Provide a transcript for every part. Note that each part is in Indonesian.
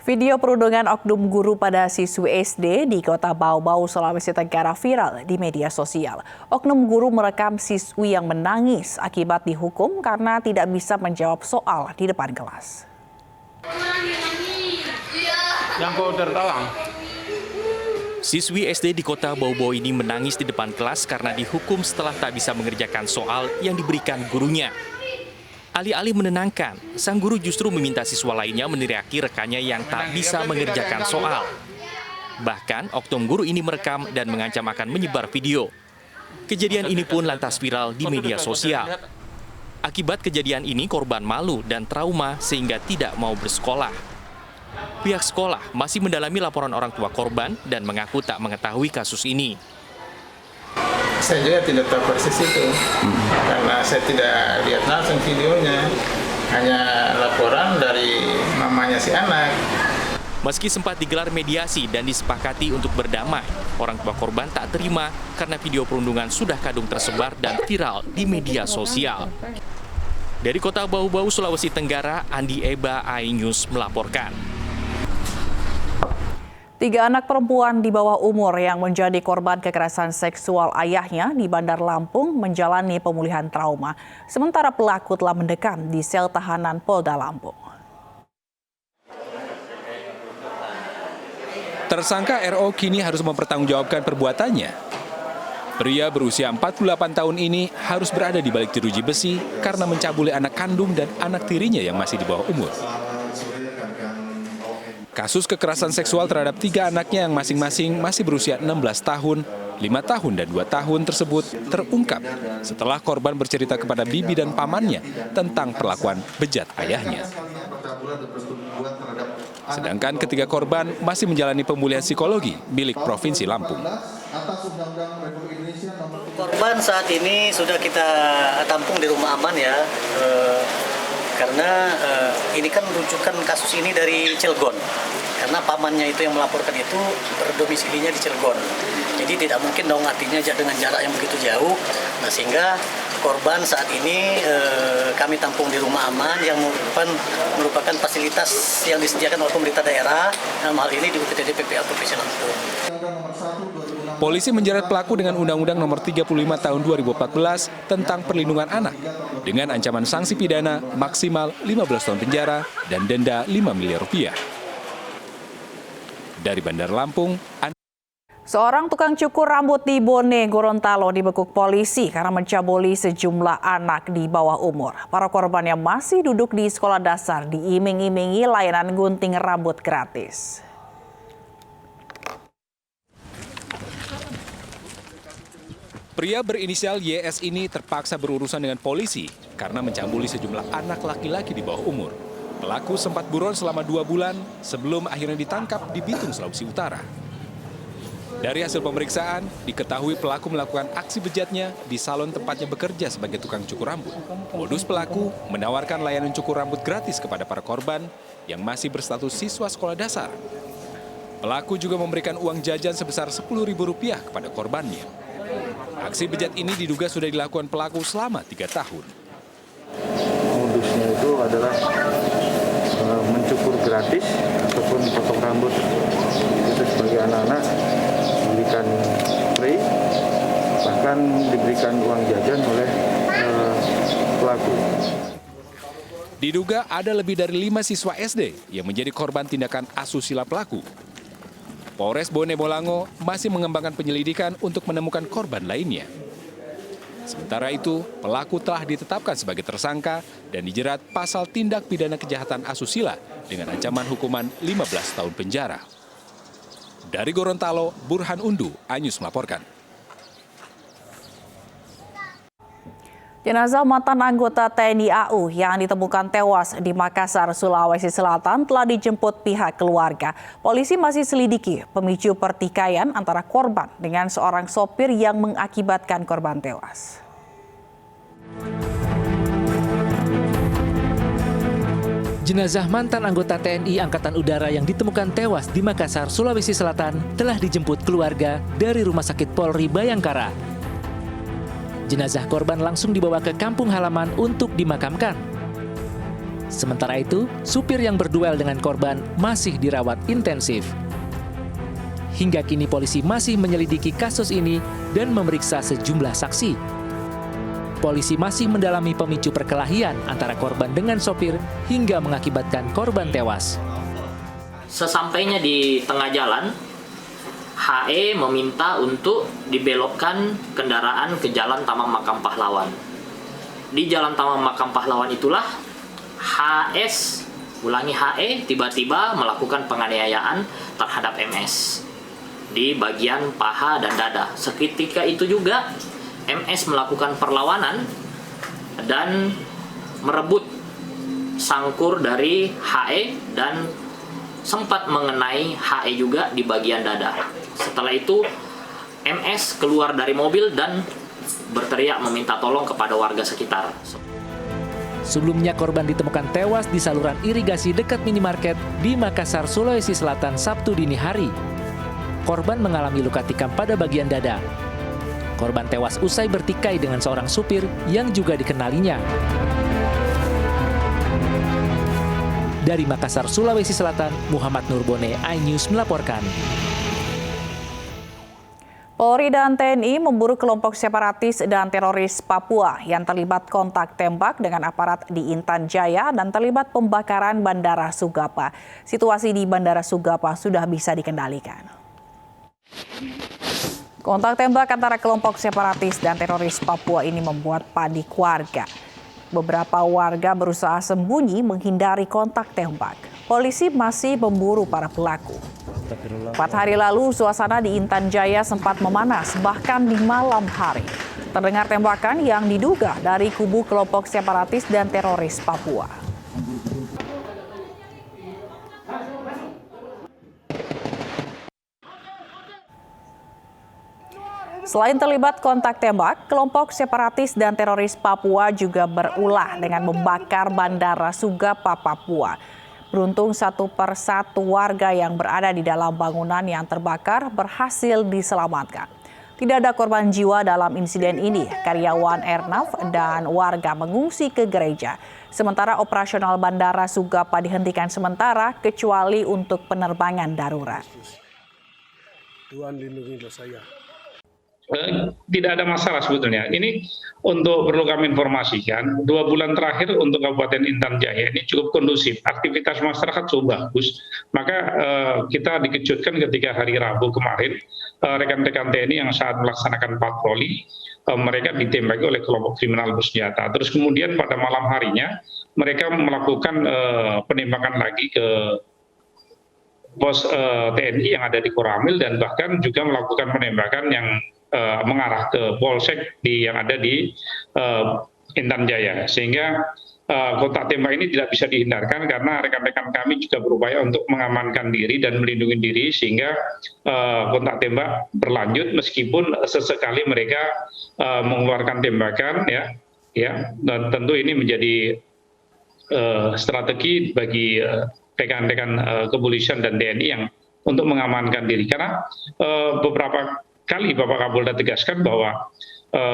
Video perundungan oknum guru pada siswi SD di Kota Bau-Bau, Sulawesi Tenggara viral di media sosial. Oknum guru merekam siswi yang menangis akibat dihukum karena tidak bisa menjawab soal di depan kelas. Yang kau tertawa. Siswi SD di Kota Bau-Bau ini menangis di depan kelas karena dihukum setelah tak bisa mengerjakan soal yang diberikan gurunya. Alih-alih menenangkan, sang guru justru meminta siswa lainnya meneriaki rekannya yang tak bisa mengerjakan soal. Bahkan, oknum guru ini merekam dan mengancam akan menyebar video. Kejadian ini pun lantas viral di media sosial. Akibat kejadian ini, korban malu dan trauma sehingga tidak mau bersekolah. Pihak sekolah masih mendalami laporan orang tua korban dan mengaku tak mengetahui kasus ini. Saya juga tidak tahu persis itu, karena saya tidak lihat langsung videonya, hanya laporan dari mamanya si anak. Meski sempat digelar mediasi dan disepakati untuk berdamai, orang tua korban tak terima karena video perundungan sudah kadung tersebar dan viral di media sosial. Dari Kota Bau-Bau, Sulawesi Tenggara, Andi Eba, iNews melaporkan. 3 anak perempuan di bawah umur yang menjadi korban kekerasan seksual ayahnya di Bandar Lampung menjalani pemulihan trauma, sementara pelaku telah mendekam di sel tahanan Polda Lampung. Tersangka RO kini harus mempertanggungjawabkan perbuatannya. Pria berusia 48 tahun ini harus berada di balik jeruji besi karena mencabuli anak kandung dan anak tirinya yang masih di bawah umur. Kasus kekerasan seksual terhadap 3 anaknya yang masing-masing masih berusia 16 tahun, 5 tahun, dan 2 tahun tersebut terungkap setelah korban bercerita kepada bibi dan pamannya tentang perlakuan bejat ayahnya. Sedangkan ketiga korban masih menjalani pemulihan psikologi milik Provinsi Lampung. Korban saat ini sudah kita tampung di rumah aman ya. Karena ini kan rujukan kasus ini dari Cilegon, karena pamannya itu yang melaporkan itu berdomisilinya di Cilegon. Jadi tidak mungkin dong artinya dengan jarak yang begitu jauh. Nah, sehingga korban saat ini kami tampung di rumah aman yang merupakan fasilitas yang disediakan oleh pemerintah daerah, dalam hal ini di UPTD PPA Provinsi Lampung. Polisi menjerat pelaku dengan Undang-Undang Nomor 35 Tahun 2014 tentang perlindungan anak dengan ancaman sanksi pidana maksimal 15 tahun penjara dan denda 5 miliar rupiah. Dari Bandar Lampung, Seorang tukang cukur rambut di Bone, Gorontalo dibekuk polisi karena mencabuli sejumlah anak di bawah umur. Para korban yang masih duduk di sekolah dasar diiming-imingi layanan gunting rambut gratis. pria berinisial YS ini terpaksa berurusan dengan polisi karena mencabuli sejumlah anak laki-laki di bawah umur. Pelaku sempat buron selama 2 bulan sebelum akhirnya ditangkap di Bitung, Sulawesi Utara. Dari hasil pemeriksaan, diketahui pelaku melakukan aksi bejatnya di salon tempatnya bekerja sebagai tukang cukur rambut. Modus pelaku menawarkan layanan cukur rambut gratis kepada para korban yang masih berstatus siswa sekolah dasar. Pelaku juga memberikan uang jajan sebesar Rp10.000 kepada korbannya. Aksi bejat ini diduga sudah dilakukan pelaku selama 3 tahun. Modusnya itu adalah mencukur gratis ataupun potong rambut itu sebagai anak-anak, diberikan free, bahkan diberikan uang jajan oleh pelaku. Diduga ada lebih dari 5 siswa SD yang menjadi korban tindakan asusila pelaku. Polres Bone Bolango masih mengembangkan penyelidikan untuk menemukan korban lainnya. Sementara itu, pelaku telah ditetapkan sebagai tersangka dan dijerat pasal tindak pidana kejahatan asusila dengan ancaman hukuman 15 tahun penjara. Dari Gorontalo, Burhan Undu, iNews melaporkan. Jenazah mantan anggota TNI AU yang ditemukan tewas di Makassar, Sulawesi Selatan telah dijemput pihak keluarga. Polisi masih selidiki pemicu pertikaian antara korban dengan seorang sopir yang mengakibatkan korban tewas. Jenazah mantan anggota TNI Angkatan Udara yang ditemukan tewas di Makassar, Sulawesi Selatan telah dijemput keluarga dari Rumah Sakit Polri Bayangkara. Jenazah korban langsung dibawa ke kampung halaman untuk dimakamkan. Sementara itu, supir yang berduel dengan korban masih dirawat intensif. Hingga kini polisi masih menyelidiki kasus ini dan memeriksa sejumlah saksi. Polisi masih mendalami pemicu perkelahian antara korban dengan sopir hingga mengakibatkan korban tewas. Sesampainya di tengah jalan, HE meminta untuk dibelokkan kendaraan ke Jalan Taman Makam Pahlawan. Di Jalan Taman Makam Pahlawan itulah HE tiba-tiba melakukan penganiayaan terhadap MS di bagian paha dan dada. Seketika itu juga MS melakukan perlawanan dan merebut sangkur dari HE dan sempat mengenai HE juga di bagian dada. Setelah itu MS keluar dari mobil dan berteriak meminta tolong kepada warga sekitar. Sebelumnya korban ditemukan tewas di saluran irigasi dekat minimarket di Makassar, Sulawesi Selatan Sabtu dini hari. Korban mengalami luka tikam pada bagian dada. Korban tewas usai bertikai dengan seorang supir yang juga dikenalinya. Dari Makassar, Sulawesi Selatan, Muhammad Nurbone, iNews melaporkan. Polri dan TNI memburu kelompok separatis dan teroris Papua yang terlibat kontak tembak dengan aparat di Intan Jaya dan terlibat pembakaran Bandara Sugapa. Situasi di Bandara Sugapa sudah bisa dikendalikan. Kontak tembak antara kelompok separatis dan teroris Papua ini membuat panik warga. Beberapa warga berusaha sembunyi menghindari kontak tembak. Polisi masih memburu para pelaku. 4 hari lalu, suasana di Intan Jaya sempat memanas, bahkan di malam hari. Terdengar tembakan yang diduga dari kubu kelompok separatis dan teroris Papua. Selain terlibat kontak tembak, kelompok separatis dan teroris Papua juga berulah dengan membakar Bandara Sugapa, Papua. Beruntung 1 persatu warga yang berada di dalam bangunan yang terbakar berhasil diselamatkan. Tidak ada korban jiwa dalam insiden ini. Karyawan Airnav dan warga mengungsi ke gereja. Sementara operasional Bandara Sugapa dihentikan sementara kecuali untuk penerbangan darurat. Tuhan lindungilah saya. Tidak ada masalah sebetulnya. Ini untuk perlu kami informasikan, 2 bulan terakhir untuk Kabupaten Intan Jaya ini cukup kondusif. Aktivitas masyarakat cukup bagus. Maka kita dikejutkan ketika hari Rabu kemarin, rekan-rekan TNI yang saat melaksanakan patroli, mereka ditembaki oleh kelompok kriminal bersenjata. Terus kemudian pada malam harinya, mereka melakukan penembakan lagi ke pos TNI yang ada di Koramil dan bahkan juga melakukan penembakan yang mengarah ke Polsek yang ada di Intan Jaya, sehingga kontak tembak ini tidak bisa dihindarkan karena rekan-rekan kami juga berupaya untuk mengamankan diri dan melindungi diri sehingga kontak tembak berlanjut meskipun sesekali mereka mengeluarkan tembakan ya dan tentu ini menjadi strategi bagi rekan-rekan kepolisian dan TNI yang untuk mengamankan diri karena beberapa kali Bapak Kapolda tegaskan bahwa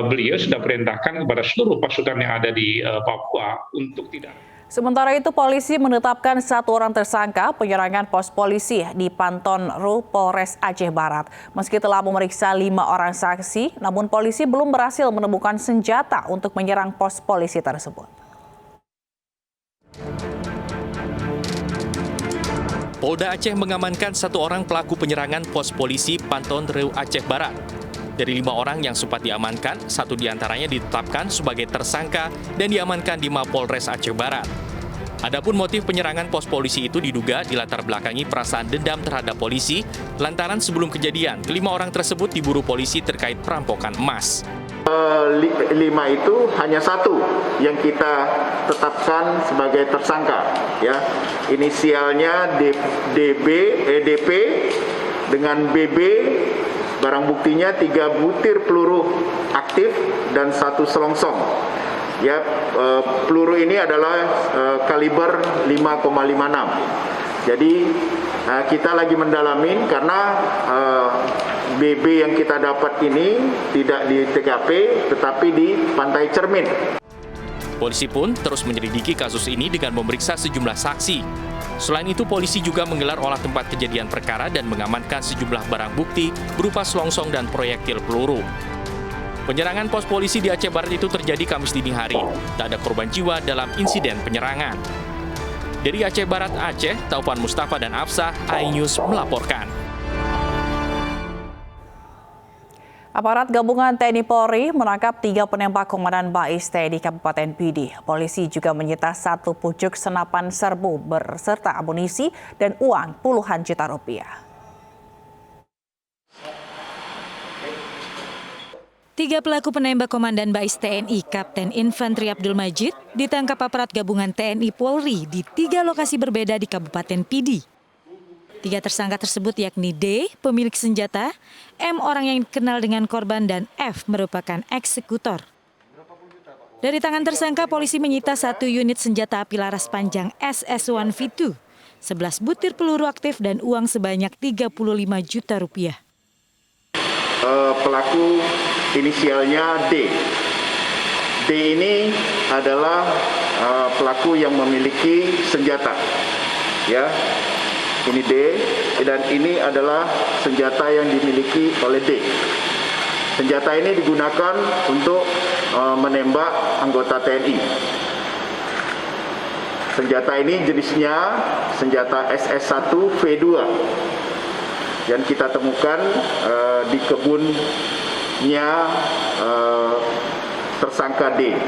beliau sudah perintahkan kepada seluruh pasukan yang ada di Papua untuk tidak. Sementara itu, polisi menetapkan 1 orang tersangka penyerangan pos polisi di Panton Ru, Polres Aceh Barat. Meski telah memeriksa 5 orang saksi, namun polisi belum berhasil menemukan senjata untuk menyerang pos polisi tersebut. Polda Aceh mengamankan 1 orang pelaku penyerangan pos polisi Panton Reu Aceh Barat. Dari 5 orang yang sempat diamankan, 1 diantaranya ditetapkan sebagai tersangka dan diamankan di Mapolres Aceh Barat. Adapun motif penyerangan pos polisi itu diduga dilatar belakangi perasaan dendam terhadap polisi, lantaran sebelum kejadian, 5 orang tersebut diburu polisi terkait perampokan emas. 5 itu hanya 1 yang kita tetapkan sebagai tersangka, ya. Inisialnya DP dengan BB, barang buktinya 3 butir peluru aktif dan 1 selongsong. Ya, peluru ini adalah kaliber 5,56. Jadi kita lagi mendalamin karena BB yang kita dapat ini tidak di TKP tetapi di Pantai Cermin. Polisi pun terus menyelidiki kasus ini dengan memeriksa sejumlah saksi. Selain itu, polisi juga menggelar olah tempat kejadian perkara dan mengamankan sejumlah barang bukti berupa selongsong dan proyektil peluru. Penyerangan pos polisi di Aceh Barat itu terjadi Kamis dini hari. Tak ada korban jiwa dalam insiden penyerangan. Dari Aceh Barat, Aceh, Taufan Mustafa dan Afsah, iNews melaporkan. Aparat gabungan TNI Polri menangkap 3 penembak Komandan Bais TNI Kabupaten Pidi. Polisi juga menyita 1 pucuk senapan serbu berserta amunisi dan uang puluhan juta rupiah. 3 pelaku penembak Komandan Bais TNI Kapten Infantri Abdul Majid ditangkap aparat gabungan TNI Polri di 3 lokasi berbeda di Kabupaten Pidi. 3 tersangka tersebut yakni D, pemilik senjata, M, orang yang dikenal dengan korban, dan F, merupakan eksekutor. Dari tangan tersangka, polisi menyita 1 unit senjata api laras panjang SS1V2, 11 butir peluru aktif, dan uang sebanyak 35 juta rupiah. Pelaku inisialnya D. D ini adalah pelaku yang memiliki senjata, ya. Ini D, dan ini adalah senjata yang dimiliki oleh D. Senjata ini digunakan untuk menembak anggota TNI. Senjata ini jenisnya senjata SS1V2 yang kita temukan di kebunnya tersangka D.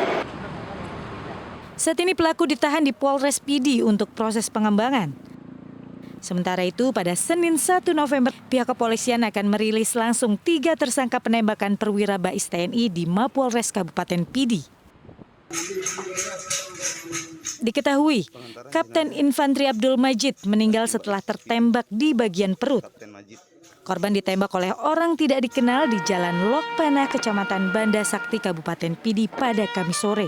Saat ini pelaku ditahan di Polres Pidi untuk proses pengembangan. Sementara itu, pada Senin 1 November, pihak kepolisian akan merilis langsung 3 tersangka penembakan perwira Bais TNI di Mapolres Kabupaten Pidi. Diketahui, Kapten Infantri Abdul Majid meninggal setelah tertembak di bagian perut. Korban ditembak oleh orang tidak dikenal di Jalan Lok Panah, Kecamatan Banda Sakti, Kabupaten Pidi pada Kamis sore.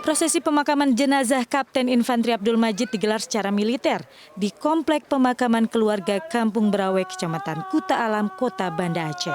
Prosesi pemakaman jenazah Kapten Infantri Abdul Majid digelar secara militer di Komplek Pemakaman Keluarga Kampung Berawe, Kecamatan Kuta Alam, Kota Banda Aceh.